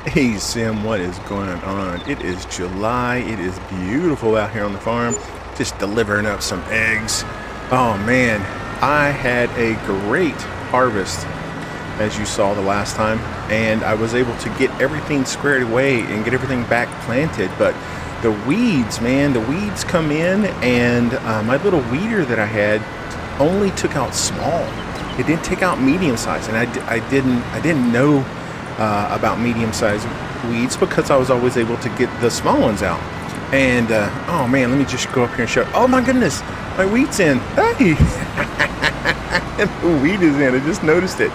Hey Sim, what is going on? It is July. It is beautiful out here on the farm. Just delivering up some eggs. Oh man, I had a great harvest as you saw the last time, and I was able to get everything squared away and get everything back planted. But the weeds, man, the weeds come in, and my little weeder that I had only took out small. It didn't take out medium size, and I didn't know about medium-sized weeds because I was always able to get the small ones out. And oh man, let me just go up here and show. Oh my goodness, my wheat's in. Hey, the wheat is in. I just noticed it.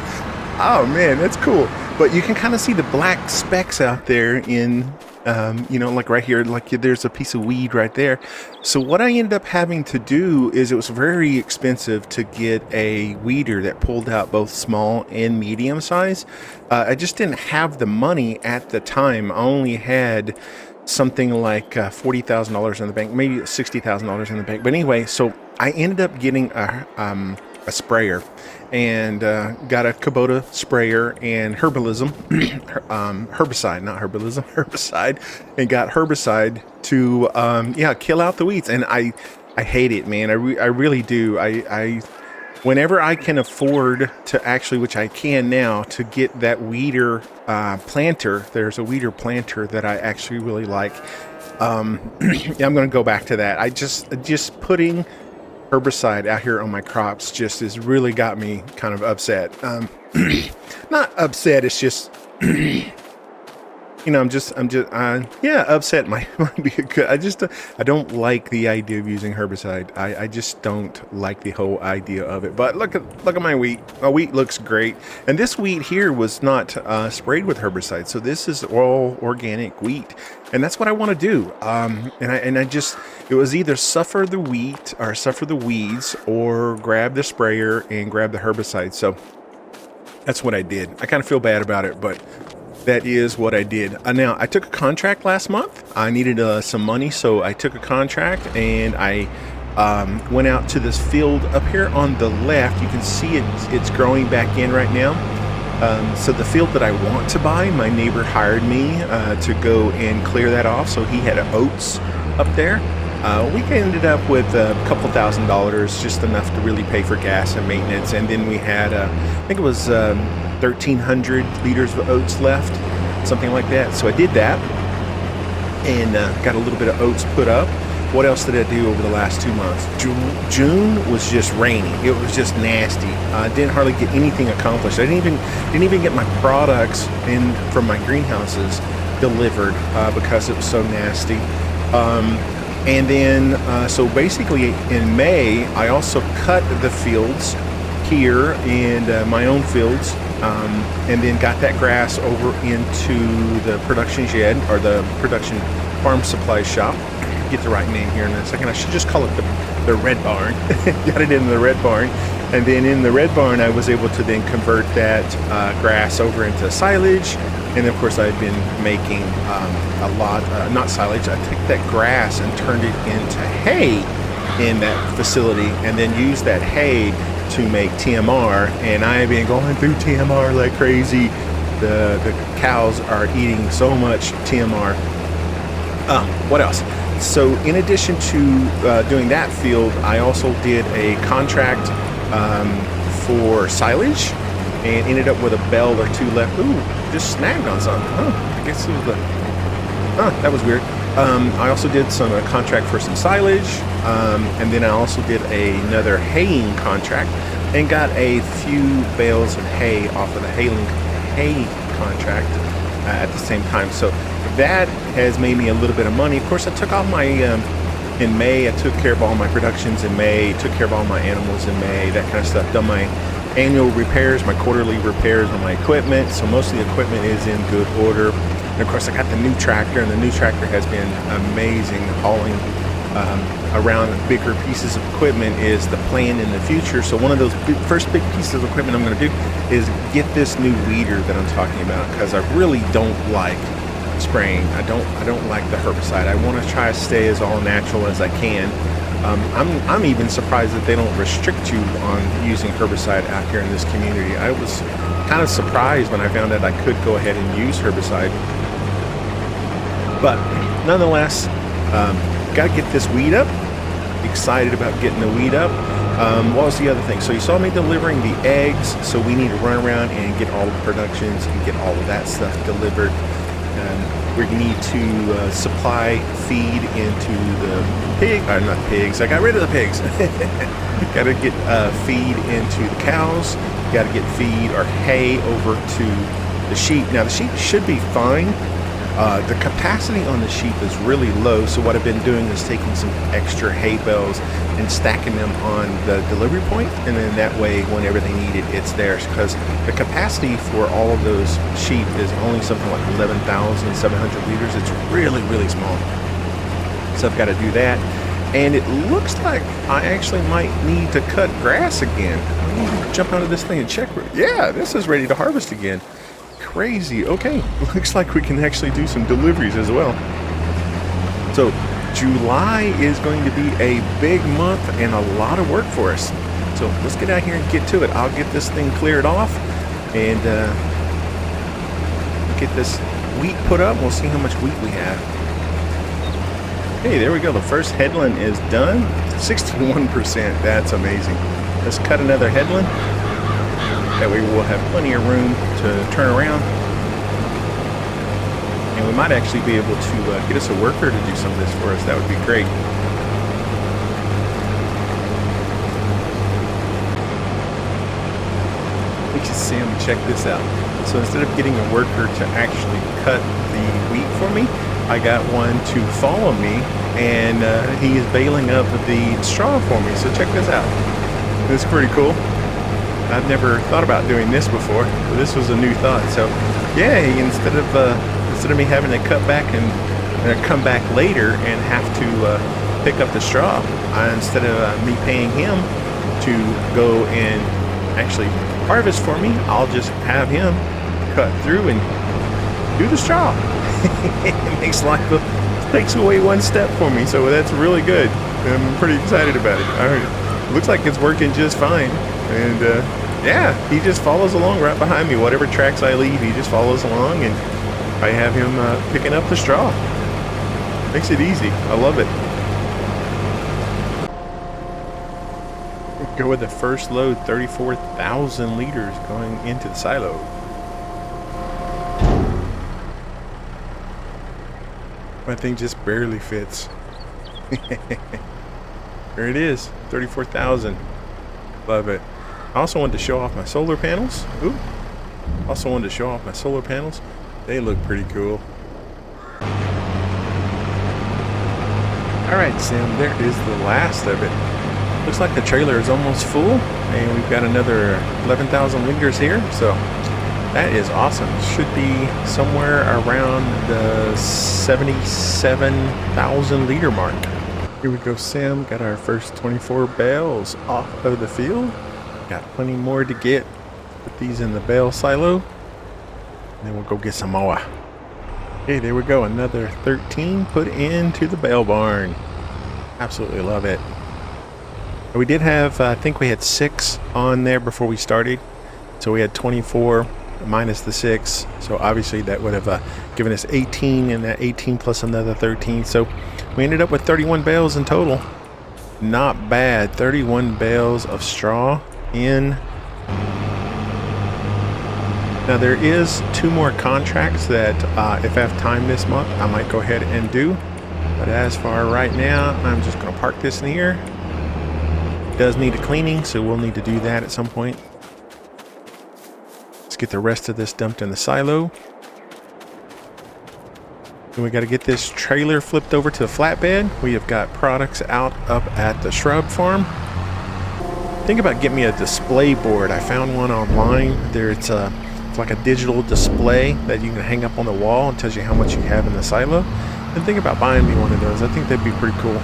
Oh man, that's cool. But you can kind of see the black specks out there in, like right here, like there's a piece of weed right there. So what I ended up having to do is it was very expensive to get a weeder that pulled out both small and medium size. I just didn't have the money at the time. I only had something like $40,000 in the bank, maybe $60,000 in the bank. But anyway, so I ended up getting a sprayer and got a Kubota sprayer and herbalism, herbicide, not herbalism, herbicide, and got herbicide to, kill out the weeds. And I hate it, man. I really do. Whenever I can afford to actually, which I can now, to get that weeder planter, there's a weeder planter that I actually really like. I'm going to go back to that. I just putting herbicide out here on my crops just has really got me kind of upset. Not upset. It's just, upset might be a good. I don't like the idea of using herbicide. I just don't like the whole idea of it. But look at my wheat. My wheat looks great, and this wheat here was not sprayed with herbicide. So this is all organic wheat, and that's what I want to do. It was either suffer the wheat or suffer the weeds, or grab the sprayer and grab the herbicide. So that's what I did. I kind of feel bad about it, but that is what I did. Now, I took a contract last month. I needed some money, so I took a contract and I went out to this field up here on the left. You can see it's growing back in right now. So the field that I want to buy, my neighbor hired me to go and clear that off. So he had oats up there. We ended up with a couple $1,000s, just enough to really pay for gas and maintenance. And then we had, I think it was 1,300 liters of oats left, something like that. So I did that and got a little bit of oats put up. What else did I do over the last 2 months? June was just rainy. It was just nasty. I didn't hardly get anything accomplished. I didn't even get my products in from my greenhouses delivered because it was so nasty. And then, so basically in May, I also cut the fields here in my own fields, and then got that grass over into the production shed, or the production farm supply shop. Get the right name here in a second. I should just call it the red barn. Got it in the red barn. And then in the red barn, I was able to then convert that grass over into silage. And of course, I've been making a lot, not silage, I took that grass and turned it into hay in that facility, and then used that hay to make TMR. And I've been going through TMR like crazy. The cows are eating so much TMR. What else? So in addition to doing that field, I also did a contract for silage, and ended up with a bale or two left. Ooh, just snagged on something. Oh, I guess it was that was weird. I also did some contract for some silage, and then I also did another haying contract and got a few bales of hay off of the hay contract at the same time. So that has made me a little bit of money. Of course, I took off my in May. I took care of all my productions in May, took care of all my animals in May, that kind of stuff. Done my annual repairs, my quarterly repairs on my equipment. So most of the equipment is in good order. And of course, I got the new tractor, and the new tractor has been amazing. Hauling around bigger pieces of equipment is the plan in the future. So one of those first big pieces of equipment I'm going to do is get this new weeder that I'm talking about, because I really don't like spraying. I don't like the herbicide. I want to try to stay as all natural as I can. I'm even surprised that they don't restrict you on using herbicide out here in this community. I was kind of surprised when I found out I could go ahead and use herbicide. But nonetheless, got to get this weed up. Excited about getting the weed up. What was the other thing? So you saw me delivering the eggs, so we need to run around and get all the productions and get all of that stuff delivered. We need to supply feed into the not pigs. I got rid of the pigs. Got to get feed into the cows. Got to get feed or hay over to the sheep. Now the sheep should be fine. The capacity on the sheep is really low, so what I've been doing is taking some extra hay bales and stacking them on the delivery point, and then that way whenever they need it, it's theirs, because the capacity for all of those sheep is only something like 11,700 liters. It's really, really small. So I've got to do that, and it looks like I actually might need to cut grass again. I need to jump out of this thing and check. Yeah, this is ready to harvest again. Crazy. Okay, looks like we can actually do some deliveries as well. So July is going to be a big month and a lot of work for us. So let's get out here and get to it. I'll get this thing cleared off and get this wheat put up. We'll see how much wheat we have. Hey, there we go. The first headland is done. 61%. That's amazing. Let's cut another headland. That way we'll have plenty of room to turn around. And we might actually be able to get us a worker to do some of this for us. That would be great. Look at Sam, check this out. So instead of getting a worker to actually cut the wheat for me, I got one to follow me, and he is baling up the straw for me. So check this out. This is pretty cool. I've never thought about doing this before, but this was a new thought. So, yeah, instead of me having to cut back and come back later and have to pick up the straw, instead of me paying him to go and actually harvest for me, I'll just have him cut through and do the straw. It takes away one step for me, so that's really good. I'm pretty excited about it. Looks like it's working just fine. And yeah, he just follows along right behind me. Whatever tracks I leave, he just follows along, and I have him picking up the straw. Makes it easy. I love it. Go with the first load, 34,000 liters going into the silo. My thing just barely fits. There it is, 34,000. Love it. I also wanted to show off my solar panels. Ooh. Also wanted to show off my solar panels. They look pretty cool. Alright, Sam, there is the last of it. Looks like the trailer is almost full, and we've got another 11,000 liters here, so that is awesome. Should be somewhere around the 77,000 liter mark. Here we go, Sam. Got our first 24 bales off of the field. Got plenty more to get. Put these in the bale silo, and then we'll go get some more. Okay, there we go. Another 13 put into the bale barn. Absolutely love it. We did have, I think we had 6 on there before we started. So we had 24 minus the 6. So obviously that would have given us 18, and that 18 plus another 13. So we ended up with 31 bales in total. Not bad. 31 bales of straw in. Now there is 2 more contracts that if I have time this month, I might go ahead and do. But as for right now, I'm just going to park this in here. It does need a cleaning, so we'll need to do that at some point. Let's get the rest of this dumped in the silo. Then we got to get this trailer flipped over to the flatbed. We have got products out up at the shrub farm. Think about getting me a display board. I found one online. It's like a digital display that you can hang up on the wall and tells you how much you have in the silo. And think about buying me one of those. I think that'd be pretty cool.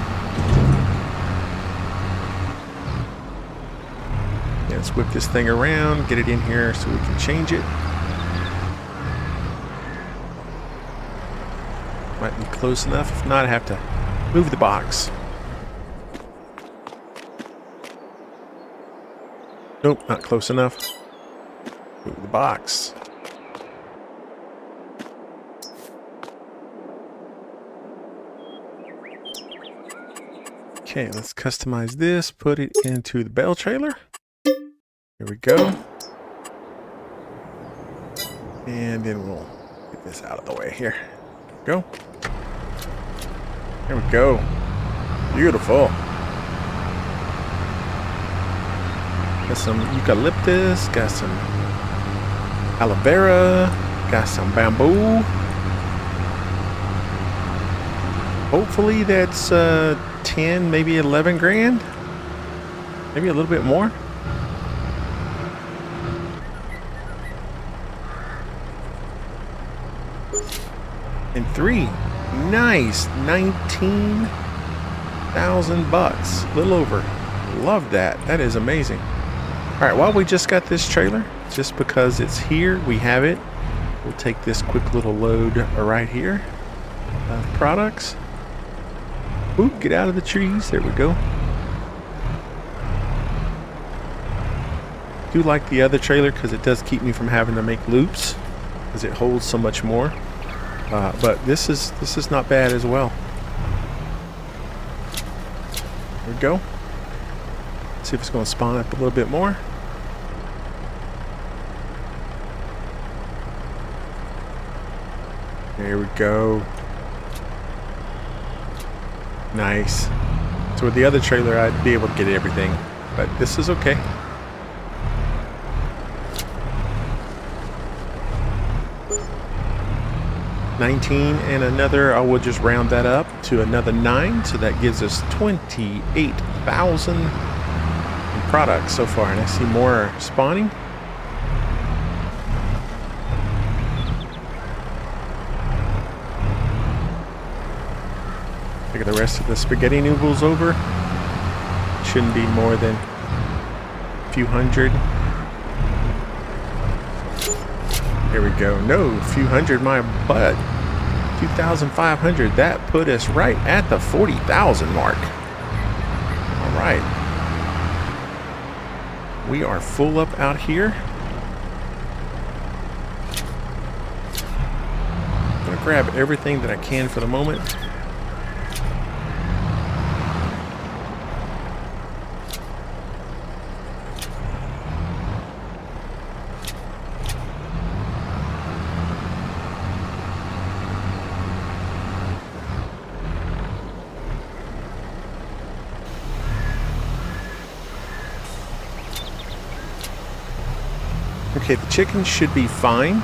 Yeah, let's whip this thing around, get it in here so we can change it. Might be close enough. If not, I have to move the box. Nope, not close enough. Move the box. Okay, let's customize this. Put it into the bale trailer. Here we go. And then we'll get this out of the way here. Go. There we go. Beautiful. Got some eucalyptus, got some aloe vera, got some bamboo. Hopefully that's 10, maybe 11 grand. Maybe a little bit more. And 3. Nice. 19,000 bucks. A little over. Love that. That is amazing. All right, while we just got this trailer, just because it's here, we have it. We'll take this quick little load right here of products. Ooh, get out of the trees. There we go. Do like the other trailer because it does keep me from having to make loops because it holds so much more. But this is not bad as well. There we go. See if it's going to spawn up a little bit more. There we go. Nice. So with the other trailer, I'd be able to get everything, but this is okay. $19 and another, I will just round that up to another 9, so that gives us 28,000 in products so far, and I see more spawning. Look at the rest of the spaghetti noodles over. Shouldn't be more than a few hundred. Here we go. No, a few hundred, my butt. 2,500. That put us right at the 40,000 mark. All right. We are full up out here. I'm gonna grab everything that I can for the moment. Okay, the chickens should be fine.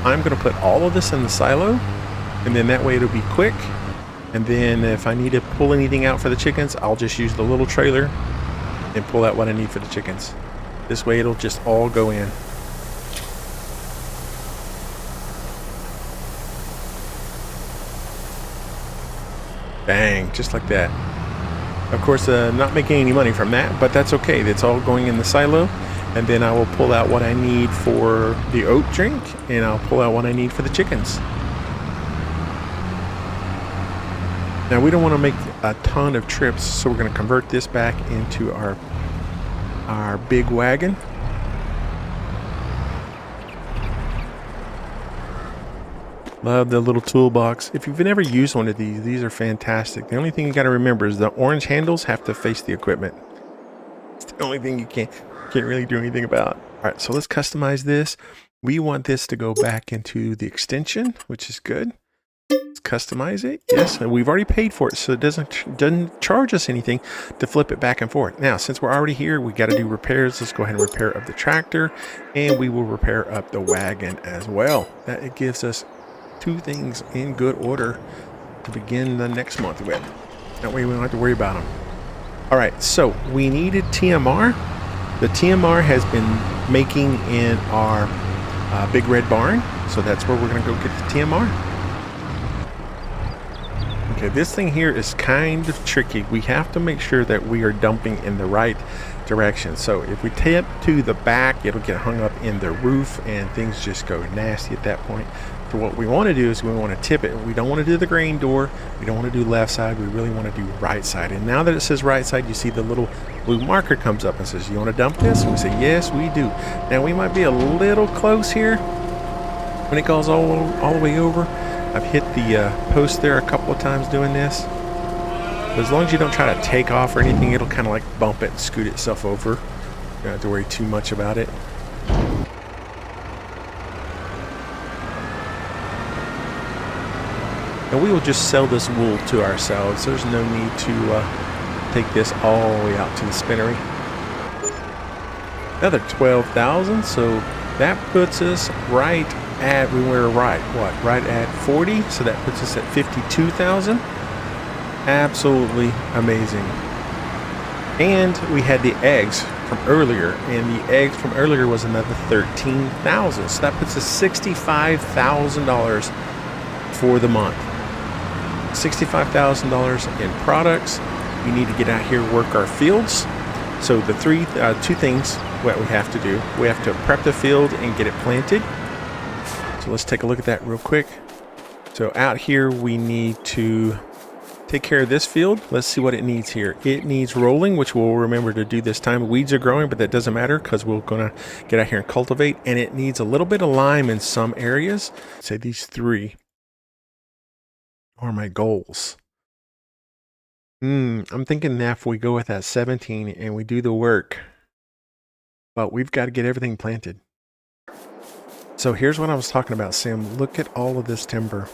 I'm going to put all of this in the silo, and then that way it'll be quick. And then if I need to pull anything out for the chickens, I'll just use the little trailer and pull out what I need for the chickens. This way it'll just all go in. Bang, just like that. Of course, not making any money from that, but that's okay. That's all going in the silo. And then I will pull out what I need for the oat drink, and I'll pull out what I need for the chickens. Now we don't want to make a ton of trips, so we're going to convert this back into our big wagon. Love the little toolbox. If you've never used one of these are fantastic. The only thing you got to remember is the orange handles have to face the equipment. It's the only thing you can't really do anything about. All right, so let's customize this. We want this to go back into the extension, which is good. Let's customize it. Yes, and we've already paid for it, so it doesn't charge us anything to flip it back and forth. Now, since we're already here, we got to do repairs. Let's go ahead and repair up the tractor, and we will repair up the wagon as well. That it gives us 2 things in good order to begin the next month with. That way we don't have to worry about them. All right, so we needed TMR. The TMR has been making in our big red barn, so that's where we're going to go get the TMR. Okay, this thing here is kind of tricky. We have to make sure that we are dumping in the right direction. So if we tip to the back, it'll get hung up in the roof and things just go nasty at that point. So what we want to do is we want to tip it. We don't want to do the grain door. We don't want to do left side. We really want to do right side. And now that it says right side, you see the little blue marker comes up and says, you want to dump this? And we say, yes, we do. Now we might be a little close here when it goes all the way over. I've hit the post there a couple of times doing this. But as long as you don't try to take off or anything, it'll kind of like bump it and scoot itself over. You don't have to worry too much about it. And we will just sell this wool to ourselves. There's no need to take this all the way out to the spinnery. Another 12,000, so that puts us right at, we were right at 40, so that puts us at 52,000. Absolutely amazing. And we had the eggs from earlier, and the eggs from earlier was another 13,000, so that puts us $65,000 for the month. $65,000 in products. We need to get out here, work our fields. So the two things what we have to do, we have to prep the field and get it planted. So let's take a look at that real quick. So out here we need to take care of this field. Let's see what it needs here. It needs rolling, which we'll remember to do this time. Weeds are growing, but that doesn't matter because we're gonna get out here and cultivate. And it needs a little bit of lime in some areas. Say these three are my goals. I'm thinking that if we go with that 17 and we do the work, but we've got to get everything planted. So here's what I was talking about, Sam. Look at all of this timber.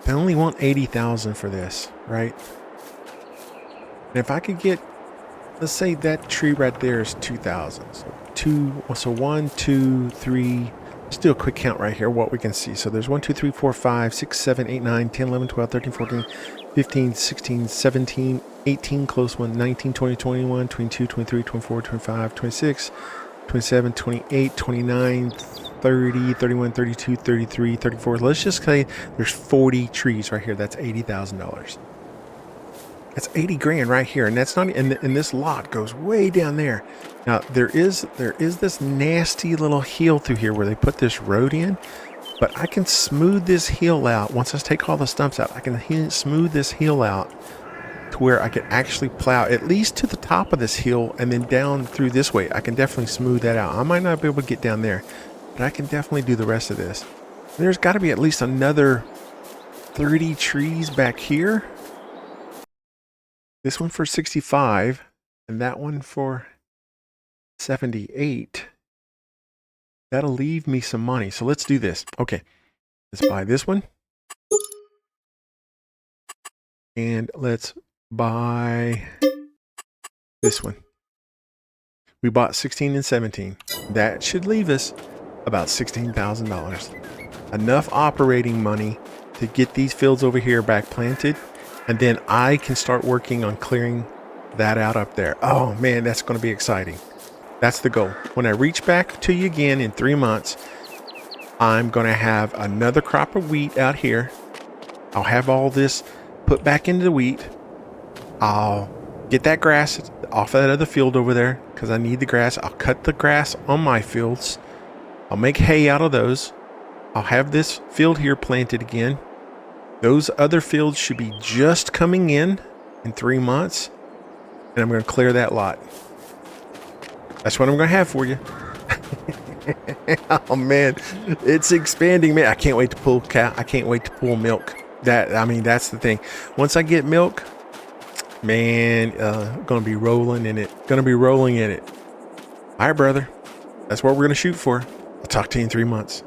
I only want 80,000 for this, right? And if I could get, let's say that tree right there is 2,000. So 1, 2, 3. Let's do a quick count right here, what we can see. So there's 1, 2, 3, 4, 5, 6, 7, 8, 9, 10, 11, 12, 13, 14, 15, 16, 17, 18, close one, 19, 20, 21, 22, 23, 24, 25, 26, 27, 28, 29, 30, 31, 32, 33, 34. Let's just say there's 40 trees right here. That's $80,000. That's 80 grand right here. And that's not, and this lot goes way down there. Now there is this nasty little hill through here where they put this road in, but I can smooth this hill out. Once I take all the stumps out, I can smooth this hill out to where I can actually plow at least to the top of this hill and then down through this way. I can definitely smooth that out. I might not be able to get down there, but I can definitely do the rest of this. And there's got to be at least another 30 trees back here. This one for 65 and that one for 78. That'll leave me some money. So let's do this. Okay. Let's buy this one. And let's buy this one. We bought 16 and 17. That should leave us about $16,000. Enough operating money to get these fields over here back planted. And then I can start working on clearing that out up there. Oh man, that's going to be exciting. That's the goal. When I reach back to you again in 3 months, I'm going to have another crop of wheat out here. I'll have all this put back into the wheat. I'll get that grass off that other field over there because I need the grass. I'll cut the grass on my fields. I'll make hay out of those. I'll have this field here planted again. Those other fields should be just coming in 3 months. And I'm going to clear that lot. That's what I'm going to have for you. Oh man, it's expanding, man. I can't wait to pull cow. I can't wait to pull milk. That's the thing. Once I get milk, man, going to be rolling in it. Going to be rolling in it. All right, brother. That's what we're going to shoot for. I'll talk to you in 3 months.